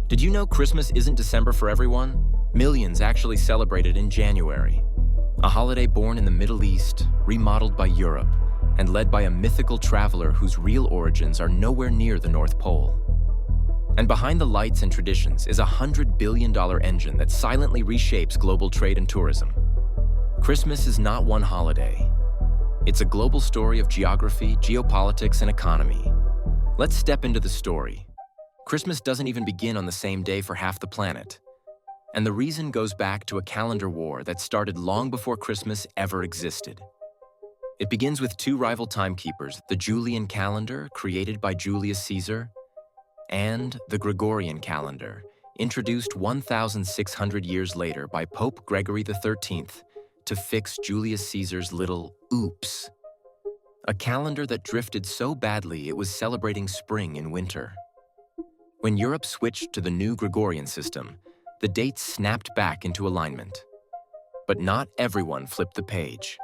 Did you know Christmas isn't December for everyone? Millions actually celebrate it in January. A holiday born in the Middle East, remodeled by Europe, and led by a mythical traveler whose real origins are nowhere near the North Pole. And behind the lights and traditions is a $100 billion engine that silently reshapes global trade and tourism. Christmas is not one holiday. It's a global story of geography, geopolitics, and economy. Let's step into the story. Christmas doesn't even begin on the same day for half the planet. And the reason goes back to a calendar war that started long before Christmas ever existed. It begins with two rival timekeepers, the Julian calendar, created by Julius Caesar, and the Gregorian calendar, introduced 1,600 years later by Pope Gregory XIII to fix Julius Caesar's little oops. A calendar that drifted so badly it was celebrating spring in winter. When Europe switched to the new Gregorian system, the dates snapped back into alignment. But not everyone flipped the page.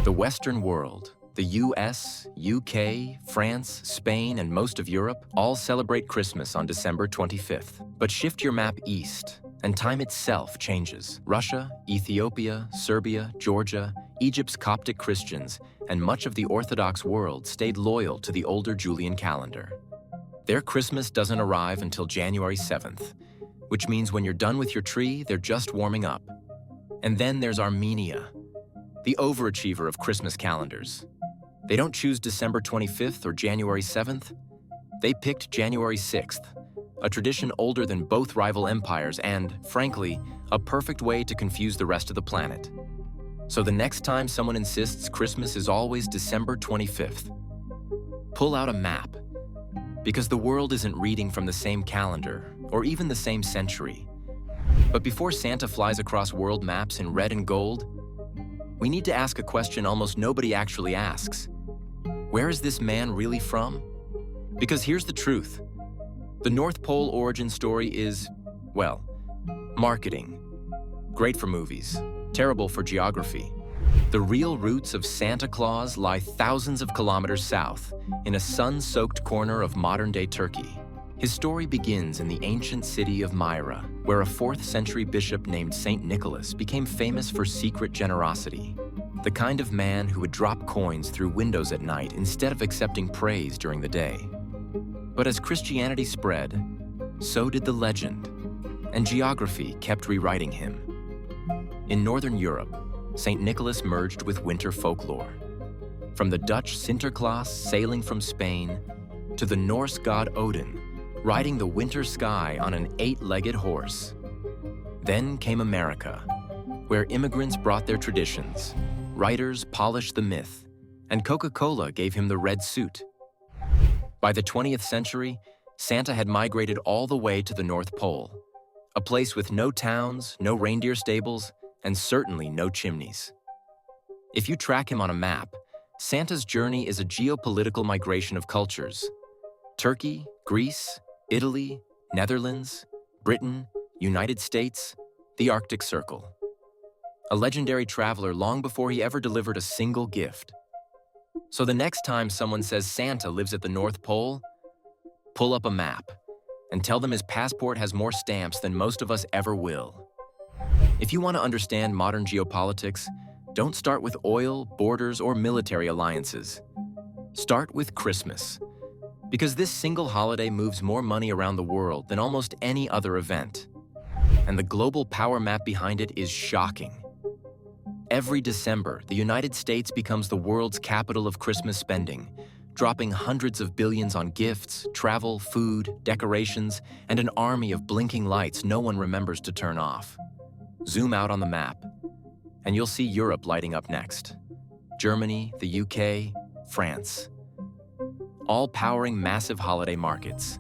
The Western world, the US, UK, France, Spain, and most of Europe all celebrate Christmas on December 25th. But shift your map east, and time itself changes. Russia, Ethiopia, Serbia, Georgia, Egypt's Coptic Christians, and much of the Orthodox world stayed loyal to the older Julian calendar. Their Christmas doesn't arrive until January 7th, which means when you're done with your tree, they're just warming up. And then there's Armenia, the overachiever of Christmas calendars. They don't choose December 25th or January 7th. They picked January 6th, a tradition older than both rival empires and, frankly, a perfect way to confuse the rest of the planet. So the next time someone insists Christmas is always December 25th, pull out a map. Because the world isn't reading from the same calendar, or even the same century. But before Santa flies across world maps in red and gold, we need to ask a question almost nobody actually asks. Where is this man really from? Because here's the truth. The North Pole origin story is, well, marketing. Great for movies, terrible for geography. The real roots of Santa Claus lie thousands of kilometers south, in a sun-soaked corner of modern-day Turkey. His story begins in the ancient city of Myra, where a 4th century bishop named Saint Nicholas became famous for secret generosity, the kind of man who would drop coins through windows at night instead of accepting praise during the day. But as Christianity spread, so did the legend, and geography kept rewriting him. In Northern Europe, St. Nicholas merged with winter folklore. From the Dutch Sinterklaas sailing from Spain to the Norse god Odin riding the winter sky on an 8-legged horse. Then came America, where immigrants brought their traditions, writers polished the myth, and Coca-Cola gave him the red suit. By the 20th century, Santa had migrated all the way to the North Pole, a place with no towns, no reindeer stables, and certainly no chimneys. If you track him on a map, Santa's journey is a geopolitical migration of cultures. Turkey, Greece, Italy, Netherlands, Britain, United States, the Arctic Circle. A legendary traveler long before he ever delivered a single gift. So the next time someone says Santa lives at the North Pole, pull up a map and tell them his passport has more stamps than most of us ever will. If you want to understand modern geopolitics, don't start with oil, borders, or military alliances. Start with Christmas, because this single holiday moves more money around the world than almost any other event. And the global power map behind it is shocking. Every December, the United States becomes the world's capital of Christmas spending, dropping hundreds of billions on gifts, travel, food, decorations, and an army of blinking lights no one remembers to turn off. Zoom out on the map, and you'll see Europe lighting up next. Germany, the UK, France. All powering massive holiday markets,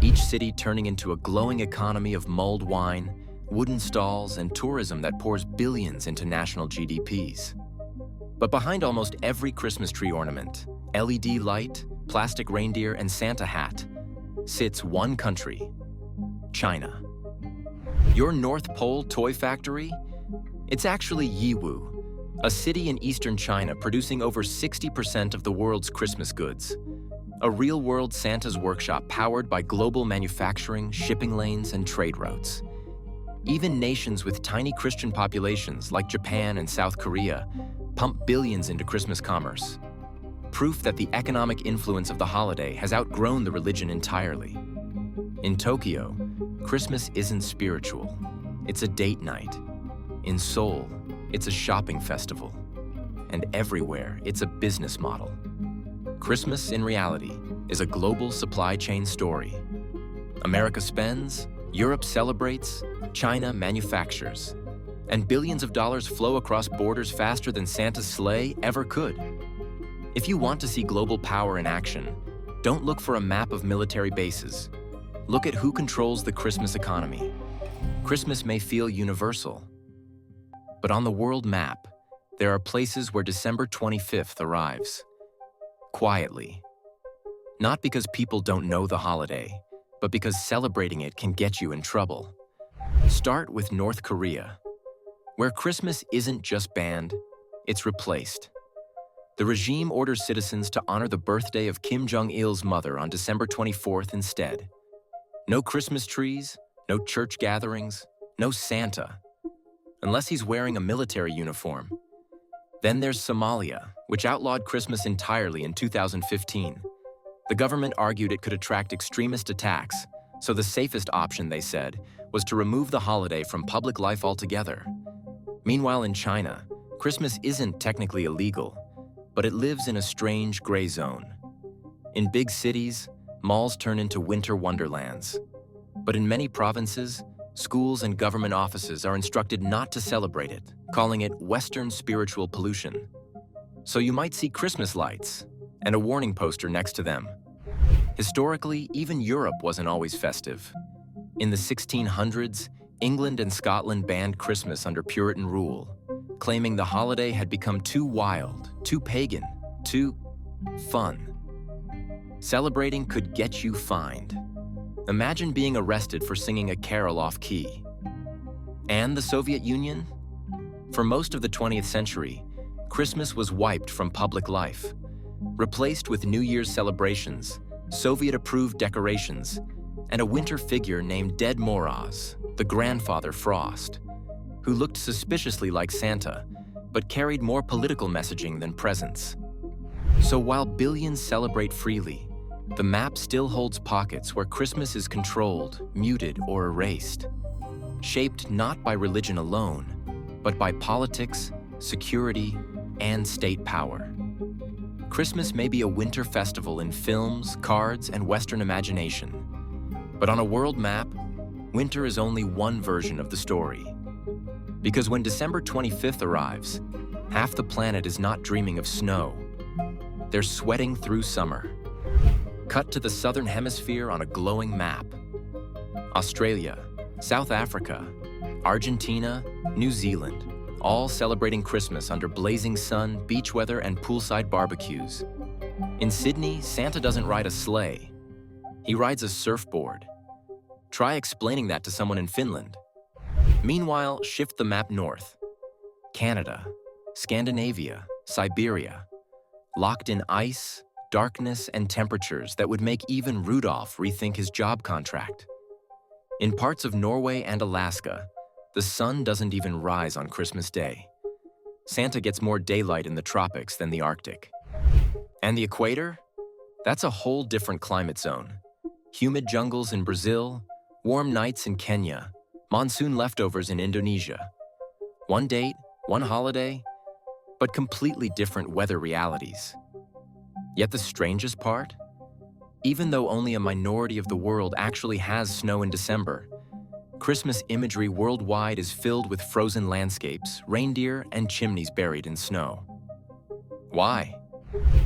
each city turning into a glowing economy of mulled wine, wooden stalls, and tourism that pours billions into national GDPs. But behind almost every Christmas tree ornament, LED light, plastic reindeer, and Santa hat, sits one country, China. Your North Pole toy factory? It's actually Yiwu, a city in eastern China producing over 60% of the world's Christmas goods. a real-world Santa's workshop powered by global manufacturing, shipping lanes, and trade routes. Even nations with tiny Christian populations like Japan and South Korea pump billions into Christmas commerce. Proof that the economic influence of the holiday has outgrown the religion entirely. In Tokyo, Christmas isn't spiritual. It's a date night. In Seoul, it's a shopping festival. And everywhere, it's a business model. Christmas, in reality, is a global supply chain story. America spends, Europe celebrates, China manufactures. And billions of dollars flow across borders faster than Santa's sleigh ever could. If you want to see global power in action, don't look for a map of military bases. Look at who controls the Christmas economy. Christmas may feel universal, but on the world map, there are places where December 25th arrives. Quietly. Not because people don't know the holiday, but because celebrating it can get you in trouble. Start with North Korea, where Christmas isn't just banned, it's replaced. The regime orders citizens to honor the birthday of Kim Jong-il's mother on December 24th instead. No Christmas trees, no church gatherings, no Santa, unless he's wearing a military uniform. Then there's Somalia, which outlawed Christmas entirely in 2015. The government argued it could attract extremist attacks, so the safest option, they said, was to remove the holiday from public life altogether. Meanwhile, in China, Christmas isn't technically illegal, but it lives in a strange gray zone. In big cities, malls turn into winter wonderlands. But in many provinces, schools and government offices are instructed not to celebrate it, calling it Western spiritual pollution. So you might see Christmas lights and a warning poster next to them. Historically, even Europe wasn't always festive. In the 1600s, England and Scotland banned Christmas under Puritan rule, claiming the holiday had become too wild, too pagan, too fun. Celebrating could get you fined. Imagine being arrested for singing a carol off-key. And the Soviet Union? For most of the 20th century, Christmas was wiped from public life, replaced with New Year's celebrations, Soviet-approved decorations, and a winter figure named Ded Moroz, the grandfather Frost, who looked suspiciously like Santa, but carried more political messaging than presents. So while billions celebrate freely, the map still holds pockets where Christmas is controlled, muted, or erased, shaped not by religion alone, but by politics, security, and state power. Christmas may be a winter festival in films, cards, and Western imagination, but on a world map, winter is only one version of the story. Because when December 25th arrives, half the planet is not dreaming of snow. They're sweating through summer. Cut to the Southern Hemisphere on a glowing map. Australia, South Africa, Argentina, New Zealand, all celebrating Christmas under blazing sun, beach weather, and poolside barbecues. In Sydney, Santa doesn't ride a sleigh. He rides a surfboard. Try explaining that to someone in Finland. Meanwhile, shift the map north. Canada, Scandinavia, Siberia, locked in ice, darkness, and temperatures that would make even Rudolph rethink his job contract. In parts of Norway and Alaska, the sun doesn't even rise on Christmas Day. Santa gets more daylight in the tropics than the Arctic. And the equator? That's a whole different climate zone. Humid jungles in Brazil, warm nights in Kenya, monsoon leftovers in Indonesia. One date, one holiday, but completely different weather realities. Yet the strangest part? Even though only a minority of the world actually has snow in December, Christmas imagery worldwide is filled with frozen landscapes, reindeer, and chimneys buried in snow. Why?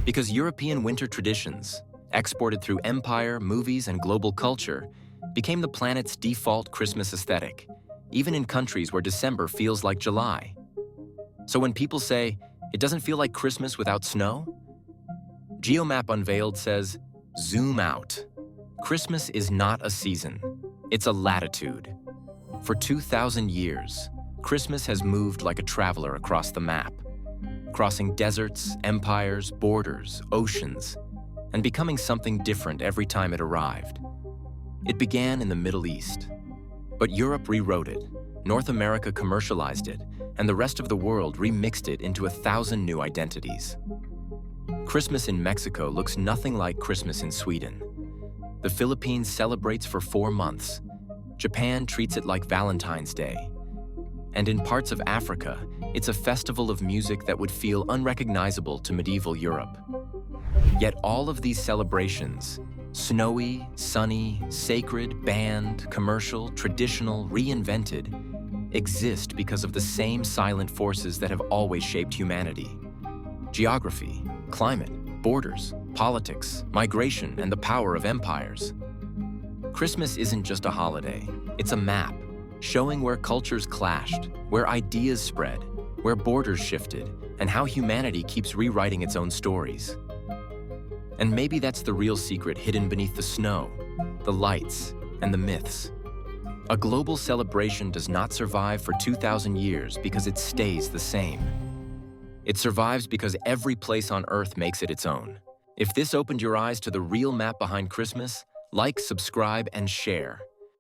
Because European winter traditions, exported through empire, movies, and global culture, became the planet's default Christmas aesthetic, even in countries where December feels like July. So when people say, it doesn't feel like Christmas without snow, GeoMap Unveiled says, zoom out. Christmas is not a season, it's a latitude. For 2,000 years, Christmas has moved like a traveler across the map, crossing deserts, empires, borders, oceans, and becoming something different every time it arrived. It began in the Middle East, but Europe rewrote it, North America commercialized it, and the rest of the world remixed it into 1,000 new identities. Christmas in Mexico looks nothing like Christmas in Sweden. The Philippines celebrates for 4 months. Japan treats it like Valentine's Day. And in parts of Africa, it's a festival of music that would feel unrecognizable to medieval Europe. Yet all of these celebrations, snowy, sunny, sacred, banned, commercial, traditional, reinvented, exist because of the same silent forces that have always shaped humanity. Geography, climate, borders, politics, migration, and the power of empires. Christmas isn't just a holiday, it's a map, showing where cultures clashed, where ideas spread, where borders shifted, and how humanity keeps rewriting its own stories. And maybe that's the real secret hidden beneath the snow, the lights, and the myths. A global celebration does not survive for 2,000 years because it stays the same. It survives because every place on Earth makes it its own. If this opened your eyes to the real map behind Christmas, like, subscribe, and share.